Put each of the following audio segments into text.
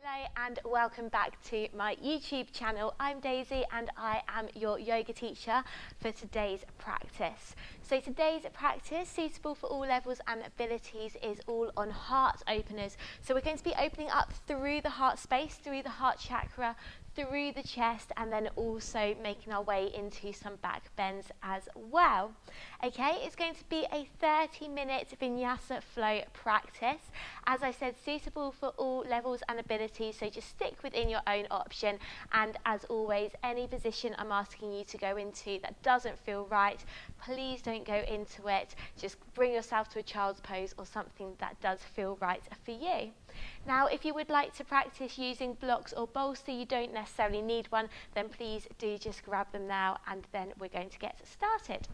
Hello and welcome back to my YouTube channel. I'm Daisy and I am your yoga teacher for today's practice. So today's practice, suitable for all levels and abilities, is all on heart openers. So we're going to be opening up through the heart space, through the heart chakra, through the chest, and then also making our way into some back bends as well. Okay, it's going to be a 30-minute vinyasa flow practice. As I said, suitable for all levels and abilities, so just stick within your own option. And as always, any position I'm asking you to go into that doesn't feel right, please don't go into it. Just bring yourself to a child's pose or something that does feel right for you. Now, if you would like to practice using blocks or bolster, you don't necessarily need one, then please do just grab them now and then we're going to get started.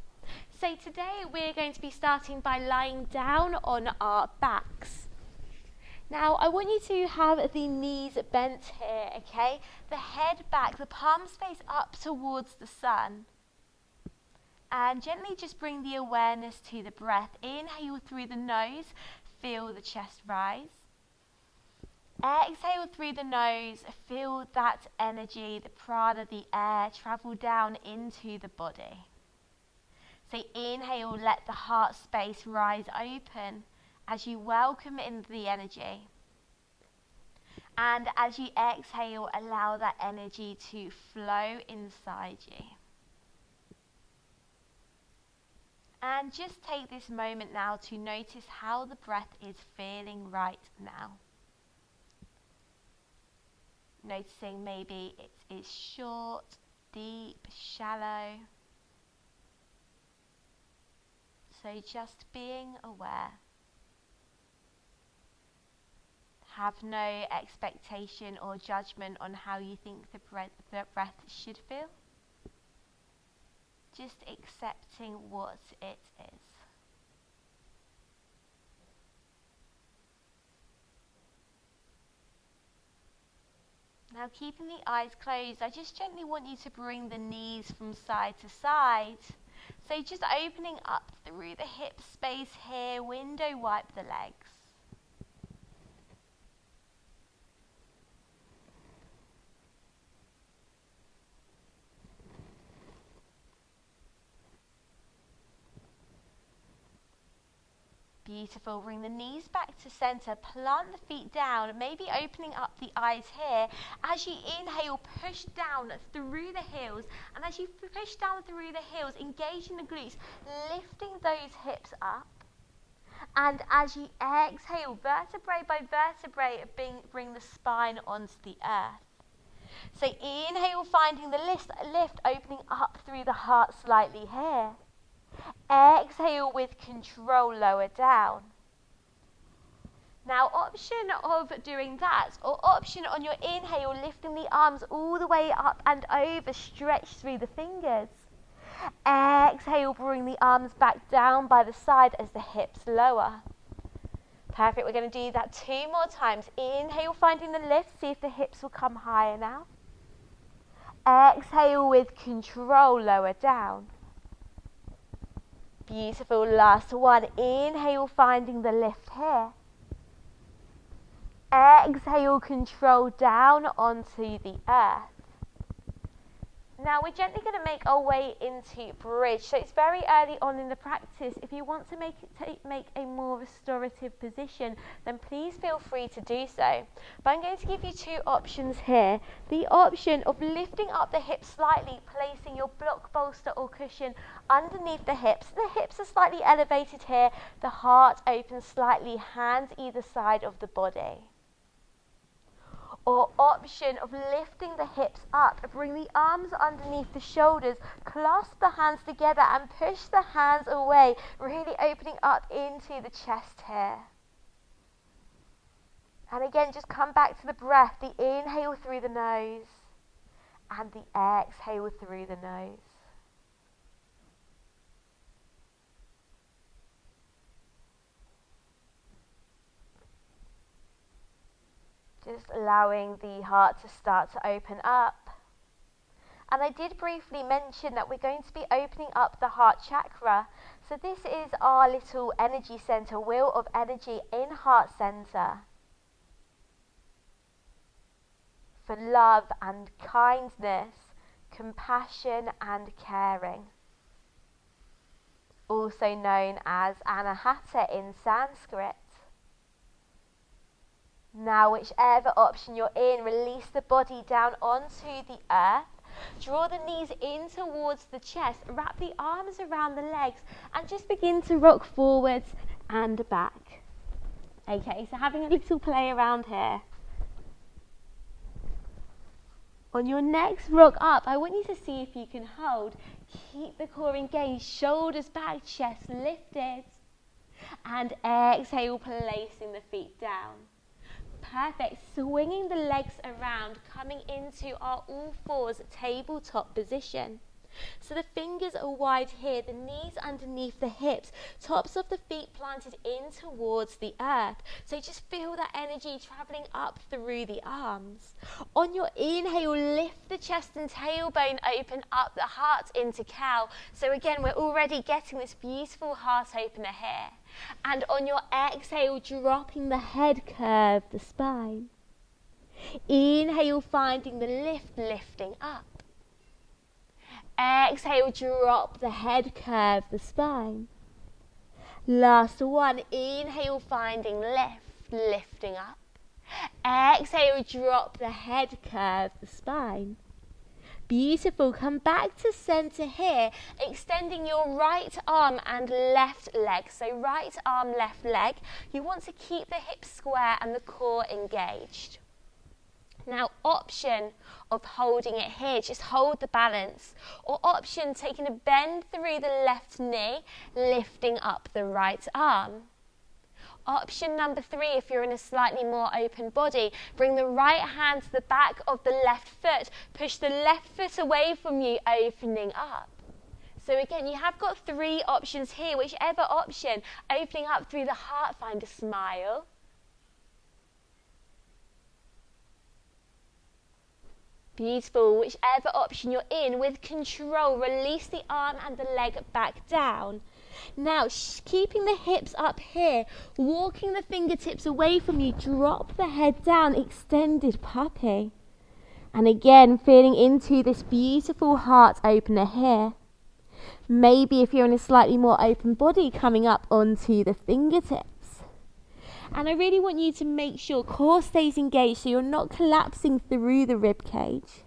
So today we're going to be starting by lying down on our backs. Now, I want you to have the knees bent here, okay? The head back, the palms face up towards the sun. And gently just bring the awareness to the breath. Inhale through the nose, feel the chest rise. Exhale through the nose, feel that energy, the prana, the air, travel down into the body. So inhale, let the heart space rise open as you welcome in the energy. And as you exhale, allow that energy to flow inside you. And just take this moment now to notice how the breath is feeling right now. Noticing maybe it is short, deep, shallow. So just being aware. Have no expectation or judgment on how you think the breath should feel. Just accepting what it is. Now, keeping the eyes closed, I just gently want you to bring the knees from side to side. So just opening up through the hip space here, window wipe the legs. Beautiful. Bring the knees back to center, plant the feet down, maybe opening up the eyes here. As you inhale, push down through the heels, and as you push down through the heels, engaging the glutes, lifting those hips up. And as you exhale, vertebrae by vertebrae, bring the spine onto the earth. So inhale, finding the lift, opening up through the heart slightly here. Exhale with control, lower down. Now, option of doing that, or option on your inhale, lifting the arms all the way up and over, stretch through the fingers. Exhale, bring the arms back down by the side as the hips lower. Perfect, we're going to do that 2 more times. Inhale, finding the lift, see if the hips will come higher now. Exhale with control, lower down. Beautiful, last one. Inhale, finding the lift here. Exhale, control down onto the earth. Now we're gently going to make our way into bridge. So it's very early on in the practice. If you want to make a more restorative position, then please feel free to do so. But I'm going to give you 2 options here. The option of lifting up the hips slightly, placing your block, bolster or cushion underneath the hips. The hips are slightly elevated here. The heart opens slightly, hands either side of the body. Or option of lifting the hips up, bring the arms underneath the shoulders, clasp the hands together and push the hands away, really opening up into the chest here. And again, just come back to the breath, the inhale through the nose and the exhale through the nose. Just allowing the heart to start to open up. And I did briefly mention that we're going to be opening up the heart chakra. So this is our little energy center, wheel of energy in heart center. for love and kindness, compassion and caring, also known as Anahata in Sanskrit. Now, whichever option you're in, release the body down onto the earth. Draw the knees in towards the chest, wrap the arms around the legs and just begin to rock forwards and back. Okay, so having a little play around here. On your next rock up, I want you to see if you can hold. Keep the core engaged, shoulders back, chest lifted. And exhale, placing the feet down. Perfect. Swinging the legs around, coming into our all fours tabletop position. So the fingers are wide here, the knees underneath the hips, tops of the feet planted in towards the earth. So just feel that energy traveling up through the arms. On your inhale, lift the chest and tailbone, open up the heart into cow. So again, we're already getting this beautiful heart opener here. And on your exhale, dropping the head, curve the spine. Inhale, finding the lift, lifting up. Exhale, drop the head, curve the spine. Last one, inhale, finding lift, lifting up. Exhale, drop the head, curve the spine. Beautiful. Come back to center here, extending your right arm and left leg. So right arm, left leg. You want to keep the hips square and the core engaged. Now, option of holding it here, just hold the balance. Or option, taking a bend through the left knee, lifting up the right arm. Option number 3, if you're in a slightly more open body, bring the right hand to the back of the left foot. Push the left foot away from you, opening up. So again, you have got 3 options here. Whichever option, opening up through the heart, find a smile. Beautiful. Whichever option you're in, with control, release the arm and the leg back down. Now, keeping the hips up here, walking the fingertips away from you, drop the head down, extended puppy. And again, feeling into this beautiful heart opener here. Maybe if you're in a slightly more open body, coming up onto the fingertips. And I really want you to make sure core stays engaged so you're not collapsing through the rib cage.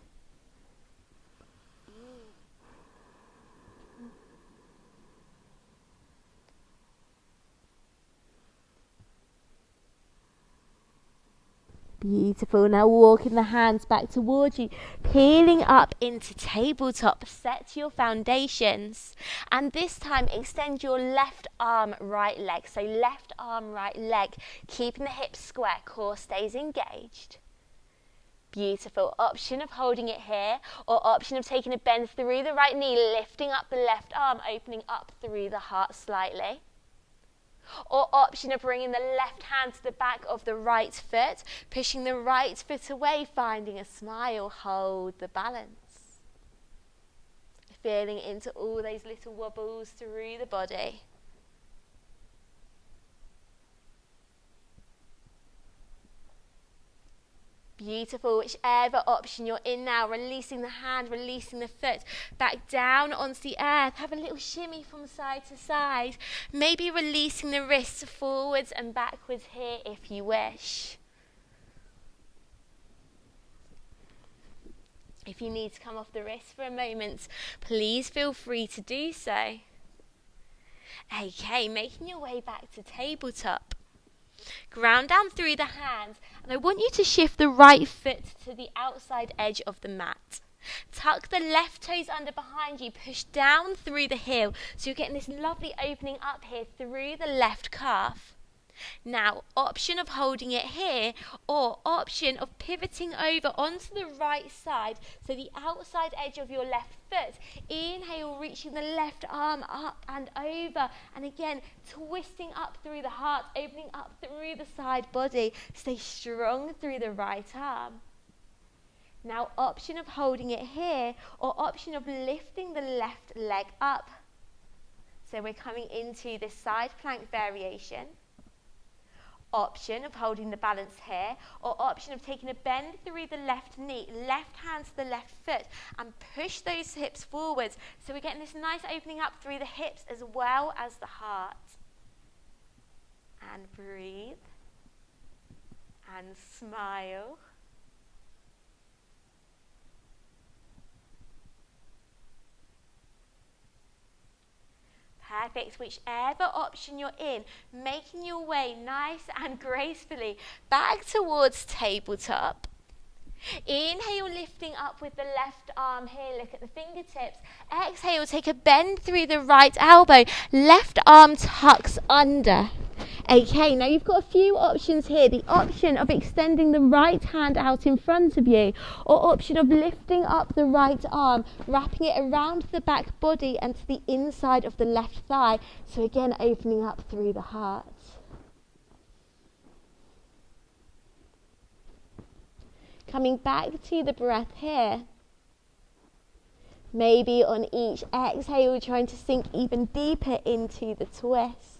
Beautiful. Now walking the hands back towards you, peeling up into tabletop. Set your foundations. And this time extend your left arm, right leg. So left arm, right leg. Keeping the hips square, core stays engaged. Beautiful. Option of holding it here, or option of taking a bend through the right knee, lifting up the left arm, opening up through the heart slightly. Or option of bringing the left hand to the back of the right foot, pushing the right foot away, finding a smile, hold the balance. Feeling into all those little wobbles through the body. Beautiful. Whichever option you're in now, releasing the hand, releasing the foot, back down onto the earth. Have a little shimmy from side to side. Maybe releasing the wrists forwards and backwards here if you wish. If you need to come off the wrist for a moment, please feel free to do so. Okay, making your way back to tabletop. Ground down through the hands, and I want you to shift the right foot to the outside edge of the mat. Tuck the left toes under behind you, push down through the heel, so you're getting this lovely opening up here through the left calf. Now, option of holding it here, or option of pivoting over onto the right side, so the outside edge of your left foot. Inhale, reaching the left arm up and over, and again, twisting up through the heart, opening up through the side body. Stay strong through the right arm. Now, option of holding it here, or option of lifting the left leg up. So we're coming into this side plank variation. Option of holding the balance here, or option of taking a bend through the left knee, left hand to the left foot, and push those hips forwards. So we're getting this nice opening up through the hips as well as the heart. And breathe. And smile. Perfect. Whichever option you're in, making your way nice and gracefully back towards tabletop. Inhale, lifting up with the left arm here. Look at the fingertips. Exhale, take a bend through the right elbow. Left arm tucks under. Okay, now you've got a few options here. The option of extending the right hand out in front of you, or option of lifting up the right arm, wrapping it around the back body and to the inside of the left thigh. So again, opening up through the heart. Coming back to the breath here. Maybe on each exhale, trying to sink even deeper into the twist.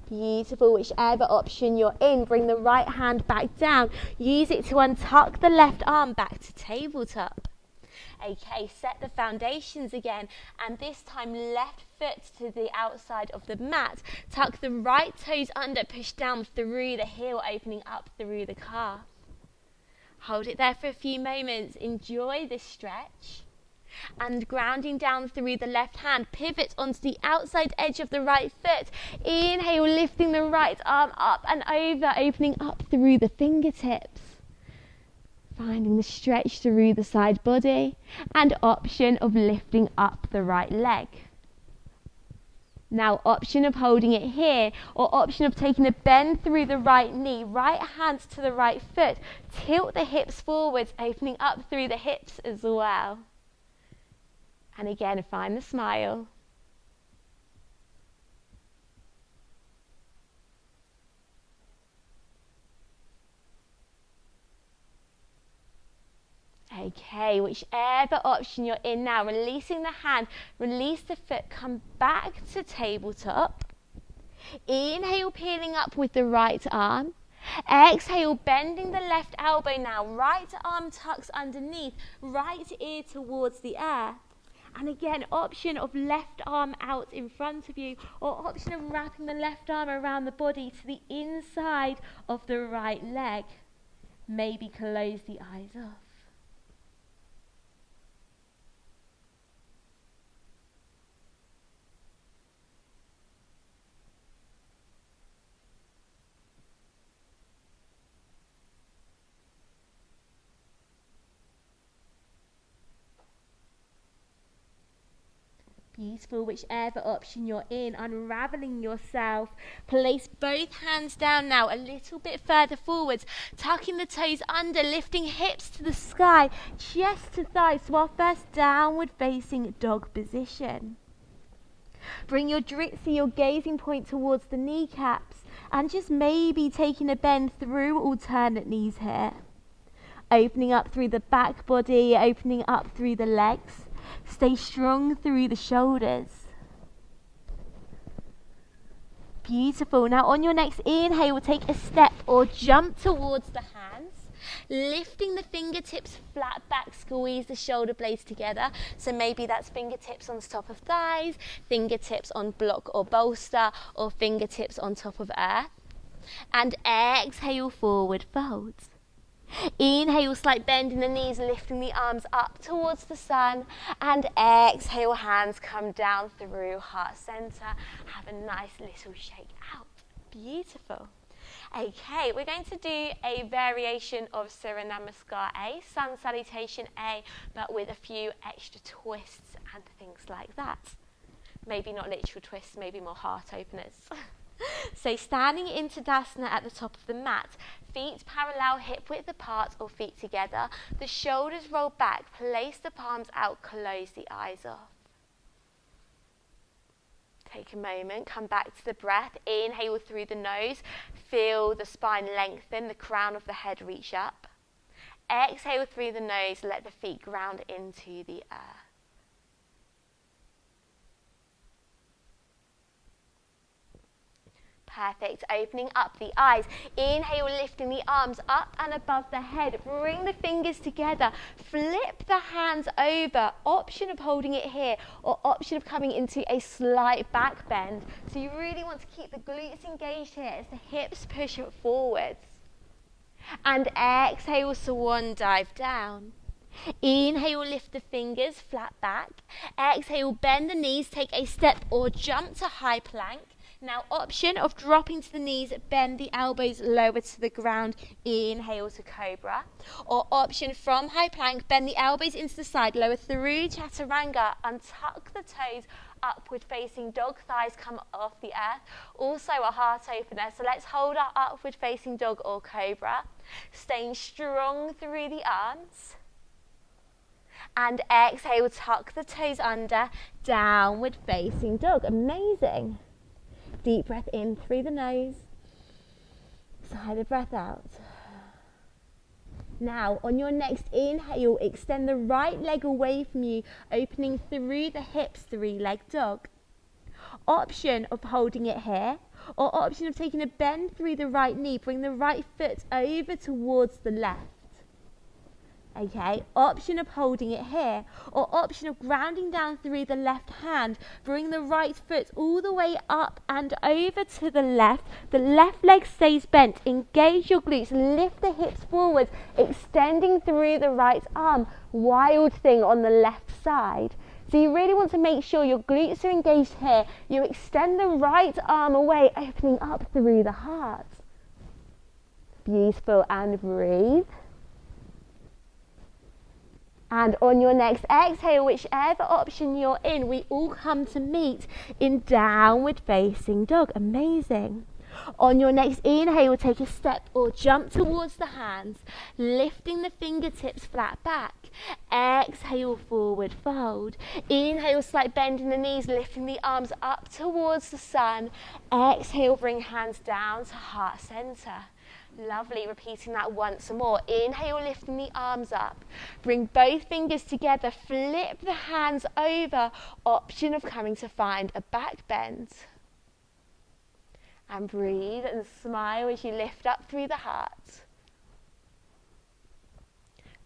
Beautiful. Whichever option you're in, bring the right hand back down. Use it to untuck the left arm back to tabletop. Okay, set the foundations again, and this time left foot to the outside of the mat. Tuck the right toes under, push down through the heel, opening up through the calf. Hold it there for a few moments. Enjoy this stretch. And grounding down through the left hand, pivot onto the outside edge of the right foot. Inhale, lifting the right arm up and over, opening up through the fingertips. Finding the stretch through the side body, and option of lifting up the right leg. Now option of holding it here, or option of taking a bend through the right knee, right hand to the right foot. Tilt the hips forwards, opening up through the hips as well. And again, find the smile. Okay, whichever option you're in now, releasing the hand, release the foot, come back to tabletop. Inhale, peeling up with the right arm. Exhale, bending the left elbow now, right arm tucks underneath, right ear towards the earth. And again, option of left arm out in front of you, or option of wrapping the left arm around the body to the inside of the right leg. Maybe close the eyes off. Beautiful. Whichever option you're in, unraveling yourself. Place both hands down now, a little bit further forwards, tucking the toes under, lifting hips to the sky, chest to thighs, to our first downward facing dog position. Bring your dritsi, your gazing point, towards the kneecaps, and just maybe taking a bend through alternate knees here. Opening up through the back body, opening up through the legs. Stay strong through the shoulders. Beautiful. Now on your next inhale, we'll take a step or jump towards the hands. Lifting the fingertips flat back, squeeze the shoulder blades together. So maybe that's fingertips on the top of thighs, fingertips on block or bolster, or fingertips on top of earth. And exhale, forward folds. Inhale, slight bend in the knees, lifting the arms up towards the sun, and exhale, hands come down through heart center. Have a nice little shake out. Beautiful. Okay, we're going to do a variation of Surya Namaskar A, Sun Salutation A, but with a few extra twists and things like that. Maybe not literal twists, maybe more heart openers. So standing in Tadasana at the top of the mat, feet parallel, hip width apart or feet together, the shoulders roll back, place the palms out, close the eyes off. Take a moment, come back to the breath. Inhale through the nose. Feel the spine lengthen, the crown of the head reach up. Exhale through the nose, let the feet ground into the earth. Perfect. Opening up the eyes. Inhale, lifting the arms up and above the head. Bring the fingers together. Flip the hands over. Option of holding it here or option of coming into a slight back bend. So you really want to keep the glutes engaged here as the hips push forwards. And exhale, swan dive down. Inhale, lift the fingers, flat back. Exhale, bend the knees, take a step or jump to high plank. Now, option of dropping to the knees, bend the elbows lower to the ground, inhale to cobra. Or option from high plank, bend the elbows into the side, lower through chaturanga, untuck the toes, upward facing dog, thighs come off the earth. Also a heart opener, so let's hold our upward facing dog or cobra. Staying strong through the arms. And exhale, tuck the toes under, downward facing dog. Amazing. Deep breath in through the nose, sigh the breath out. Now, on your next inhale, extend the right leg away from you, opening through the hips, three-leg dog. Option of holding it here, or option of taking a bend through the right knee, bring the right foot over towards the left. Okay, option of holding it here, or option of grounding down through the left hand. Bring the right foot all the way up and over to the left. The left leg stays bent. Engage your glutes, lift the hips forward, extending through the right arm. Wild thing on the left side. So you really want to make sure your glutes are engaged here. You extend the right arm away, opening up through the heart. Beautiful, and breathe. And on your next exhale, whichever option you're in, we all come to meet in downward facing dog. Amazing. On your next inhale, take a step or jump towards the hands, lifting the fingertips flat back. Exhale, forward fold. Inhale, slight bend in the knees, lifting the arms up towards the sun. Exhale, bring hands down to heart center. Lovely, repeating that once more. Inhale, lifting the arms up. Bring both fingers together, flip the hands over. Option of coming to find a back bend. And breathe and smile as you lift up through the heart.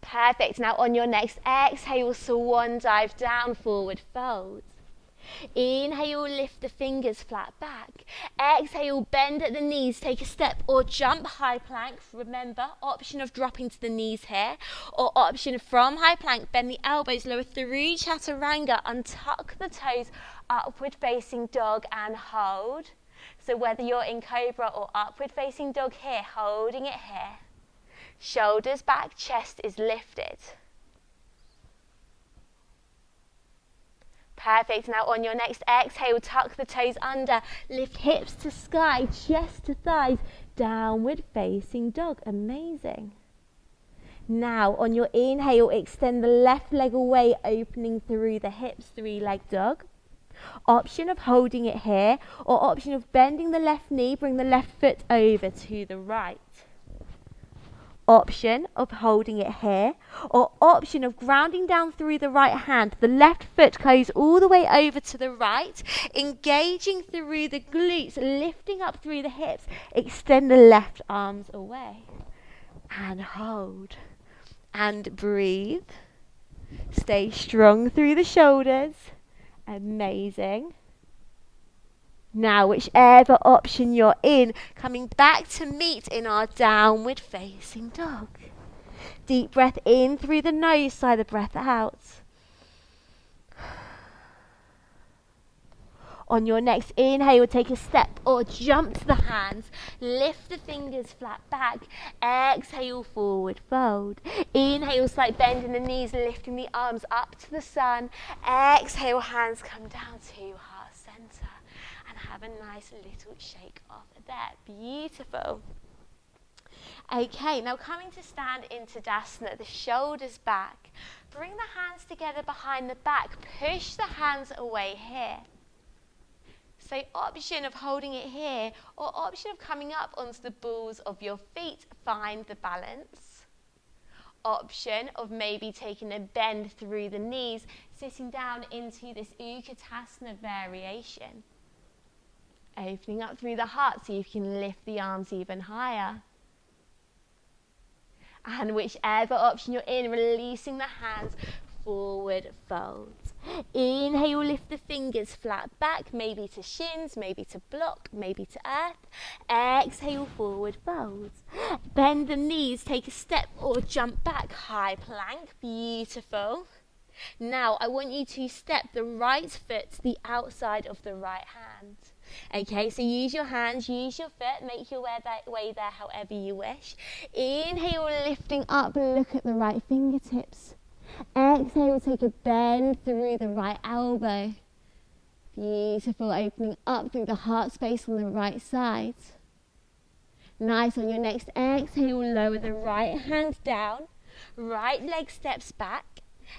Perfect. Now on your next exhale, swan dive down, forward fold. Inhale, lift the fingers flat back. Exhale, bend at the knees, take a step or jump high plank. Remember, option of dropping to the knees here, or option from high plank, bend the elbows, lower through chaturanga, untuck the toes, upward facing dog and hold. So whether you're in cobra or upward facing dog here, holding it here. Shoulders back, chest is lifted. Perfect. Now on your next exhale, tuck the toes under, lift hips to sky, chest to thighs, downward facing dog. Amazing. Now on your inhale, extend the left leg away, opening through the hips, three-leg dog. Option of holding it here, or option of bending the left knee, bring the left foot over to the right. Option of holding it here, or option of grounding down through the right hand. The left foot goes all the way over to the right, engaging through the glutes, lifting up through the hips. Extend the left arms away. And hold. And breathe. Stay strong through the shoulders. Amazing. Now, whichever option you're in, coming back to meet in our downward facing dog. Deep breath in through the nose, sigh the breath out. On your next inhale, take a step or jump to the hands. Lift the fingers flat back. Exhale, forward fold. Inhale, slight bend in the knees, lifting the arms up to the sun. Exhale, hands come down to heart center. And have a nice little shake off there. Beautiful. Okay, now coming to stand in Tadasana, the shoulders back. Bring the hands together behind the back. Push the hands away here. So option of holding it here, or option of coming up onto the balls of your feet, find the balance. Option of maybe taking a bend through the knees, sitting down into this Utkatasana variation. Opening up through the heart so you can lift the arms even higher. And whichever option you're in, releasing the hands, forward folds. Inhale, lift the fingers flat back, maybe to shins, maybe to block, maybe to earth. Exhale, forward folds. Bend the knees, take a step or jump back, high plank, beautiful. Now I want you to step the right foot to the outside of the right hand. Okay, so use your hands, use your foot, make your way there however you wish. Inhale, lifting up, look at the right fingertips. Exhale, take a bend through the right elbow. Beautiful, opening up through the heart space on the right side. Nice, on your next exhale, lower the right hand down. Right leg steps back.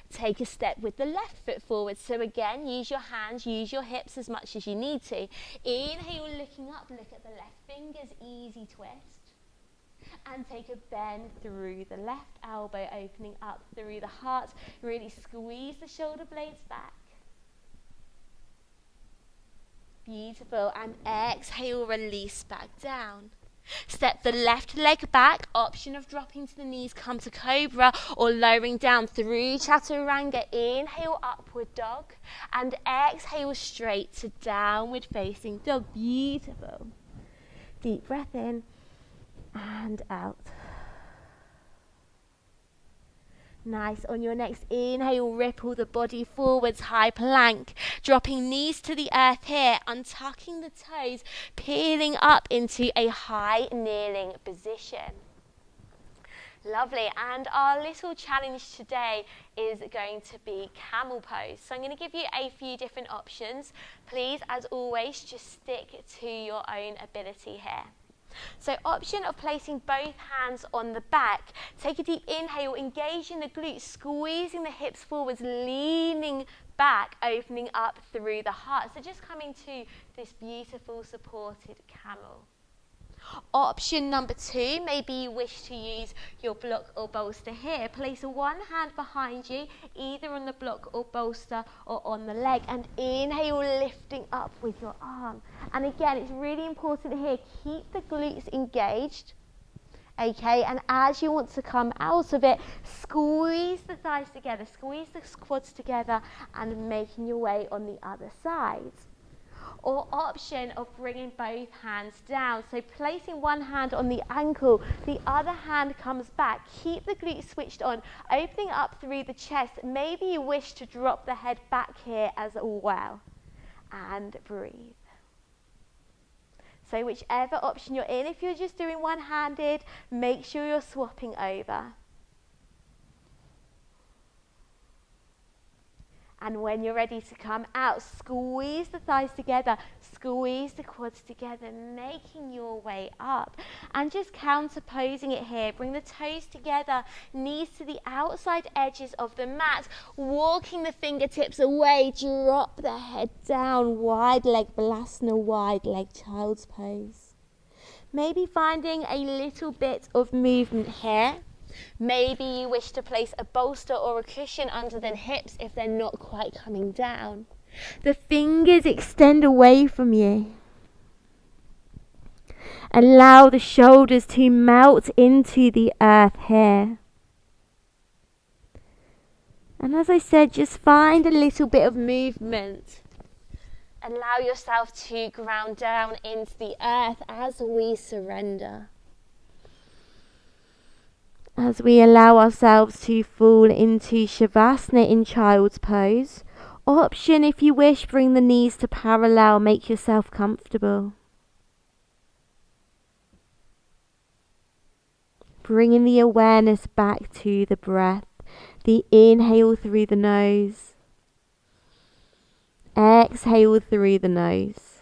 Take a step with the left foot forward. So again, use your hands, use your hips as much as you need to. Inhale, looking up, look at the left fingers, easy twist. And take a bend through the left elbow, opening up through the heart. Really squeeze the shoulder blades back. Beautiful. And exhale, release back down. Step the left leg back, option of dropping to the knees, come to cobra, or lowering down through chaturanga. Inhale, upward dog, and exhale straight to downward facing dog. Beautiful. Deep breath in and out. Nice. On your next inhale, ripple the body forwards, high plank. Dropping knees to the earth here, untucking the toes, peeling up into a high kneeling position. Lovely. And our little challenge today is going to be camel pose. So I'm going to give you a few different options. Please, as always, just stick to your own ability here. So option of placing both hands on the back. Take a deep inhale, engaging the glutes, squeezing the hips forwards, leaning back, opening up through the heart. So just coming to this beautiful supported camel. Option number 2, maybe you wish to use your block or bolster here. Place one hand behind you, either on the block or bolster or on the leg, and inhale, lifting up with your arm. And again, it's really important here, keep the glutes engaged. Okay, and as you want to come out of it, squeeze the thighs together, squeeze the quads together, and making your way on the other side. Or option of bringing both hands down. So placing one hand on the ankle, the other hand comes back. Keep the glutes switched on, opening up through the chest. Maybe you wish to drop the head back here as well. And breathe. So whichever option you're in, if you're just doing one-handed, make sure you're swapping over. And when you're ready to come out, squeeze the thighs together, squeeze the quads together, making your way up. And just counterposing it here. Bring the toes together, knees to the outside edges of the mat, walking the fingertips away, drop the head down, wide leg balasana, wide leg child's pose. Maybe finding a little bit of movement here. Maybe you wish to place a bolster or a cushion under the hips if they're not quite coming down. The fingers extend away from you. Allow the shoulders to melt into the earth here. And as I said, just find a little bit of movement. Allow yourself to ground down into the earth as we surrender. As we allow ourselves to fall into Shavasana in child's pose. Option, if you wish, bring the knees to parallel, make yourself comfortable. Bringing the awareness back to the breath, the inhale through the nose, exhale through the nose.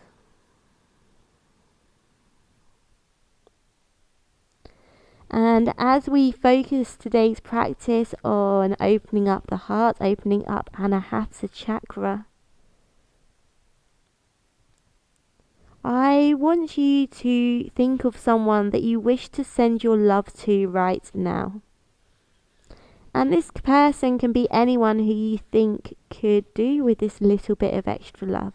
And as we focus today's practice on opening up the heart, opening up Anahata chakra, I want you to think of someone that you wish to send your love to right now. And this person can be anyone who you think could do with this little bit of extra love.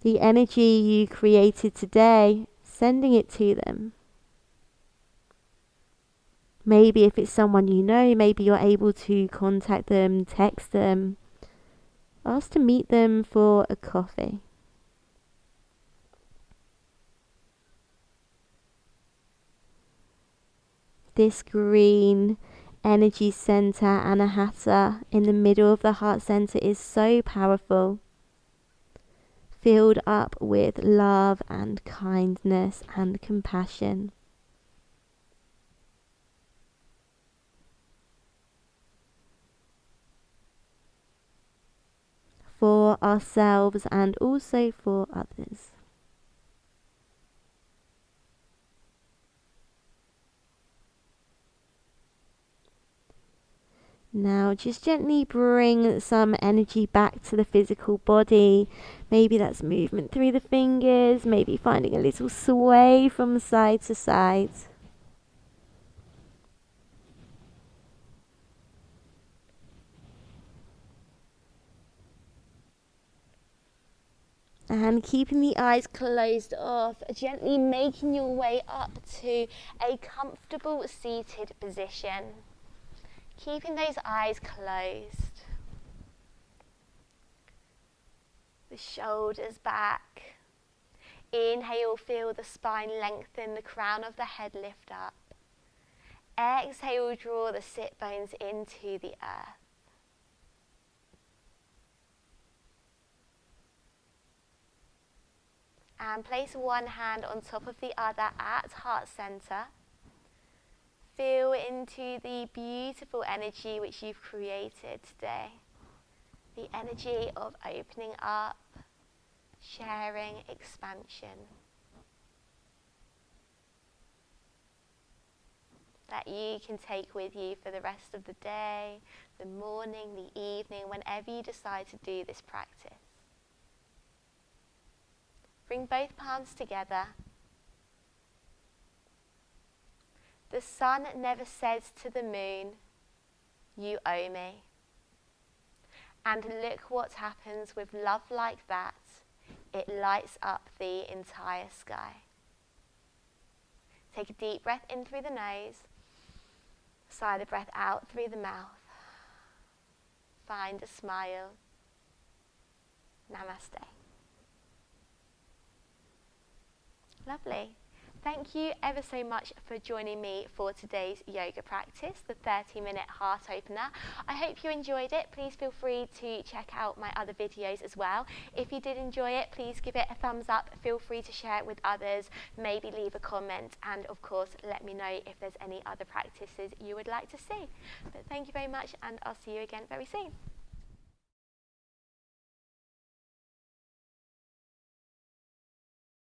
The energy you created today, sending it to them. Maybe if it's someone you know, maybe you're able to contact them, text them, ask to meet them for a coffee. This green energy center, anahata, in the middle of the heart center is so powerful. Filled up with love and kindness and compassion. For ourselves and also for others. Now just gently bring some energy back to the physical body. Maybe that's movement through the fingers, maybe finding a little sway from side to side. And keeping the eyes closed off, gently making your way up to a comfortable seated position. Keeping those eyes closed. The shoulders back. Inhale, feel the spine lengthen, the crown of the head lift up. Exhale, draw the sit bones into the earth. And place one hand on top of the other at heart center. Feel into the beautiful energy which you've created today. The energy of opening up, sharing, expansion. That you can take with you for the rest of the day, the morning, the evening, whenever you decide to do this practice. Bring both palms together. The sun never says to the moon, "You owe me." And look what happens with love like that. It lights up the entire sky. Take a deep breath in through the nose. Sigh the breath out through the mouth. Find a smile. Namaste. Lovely. Thank you ever so much for joining me for today's yoga practice, the 30-minute heart opener. I hope you enjoyed it. Please feel free to check out my other videos as well. If you did enjoy it, please give it a thumbs up. Feel free to share it with others, maybe leave a comment, and of course let me know if there's any other practices you would like to see. But thank you very much, and I'll see you again very soon.